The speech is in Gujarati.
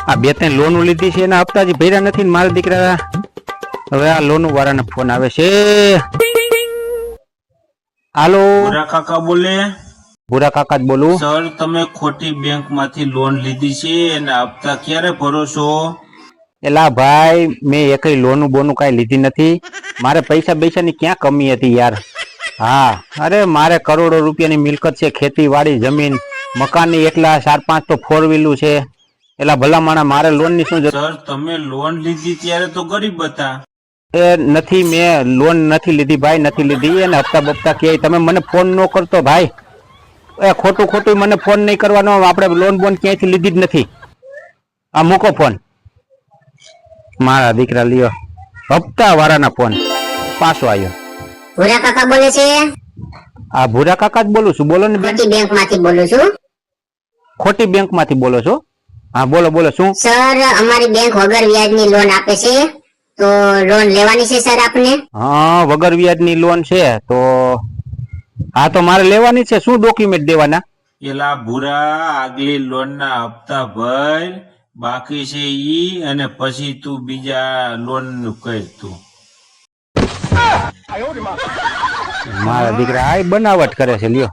આ બે ત્રણ લોન લીધી છે એના હપ્તા હજી ભર્યા નથી ને મારા દીકરા હવે આ લોન વાળાનો ફોન આવે છે હાલો ભૂરા કાકા બોલે. ભૂરા કાકા જ બોલું સર તમે ખોટી બેંક માંથી લોન લીધી છે એના હપ્તા ક્યારે ભરો છો? એલા ભાઈ મેં એકઈ લોન બોનું કઈ લીધી નથી મારે પૈસા પૈસાની ક્યાં કમી હતી યાર હા અરે મારે કરોડો રૂપિયાની મિલકત છે ખેતીવાડી જમીન મકાનની એટલા 4-5 તો 4 વ્હીલું છે એલા ભલા માણા મારે લોન ની શું જરૂર? સર તમે લોન લીધી ત્યારે તો ગરીબ હતા. એ નથી મેં લોન નથી લીધી ભાઈ નથી લીધી અને હપ્તા બપ્તા કે તમે મને ફોન ન કરતો ભાઈ એ ખોટું ખોટું મને ફોન નહીં કરવાનો આપણે લોન બોન ક્યાંયથી લીધી જ નથી આ મૂકો ફોન મારા દીકરા લ્યો હપ્તા વાળાના ફોન પાછો આવ્યો ભૂરા કાકા બોલે છે? આ ભૂરા કાકા જ બોલું છું બોલો ને બેન ખોટી બેંક માંથી બોલું છું. ખોટી બેંક માંથી બોલો છો હા બોલો બોલો શું સર અમારી બેંક વગર વ્યાજની લોન આપે છે તો લોન લેવાની છે સર આપને? હા વગર વ્યાજની લોન છે તો હા તો મારે લેવાની છે શું ડોક્યુમેન્ટ દેવાના? એલા ભૂરા આગલી લોન ના હપ્તા ભર બાકી છે ઈ અને પછી તું બીજા લોન નું કર તું. મારા દીકરા આ બનાવટ કરે છે લ્યો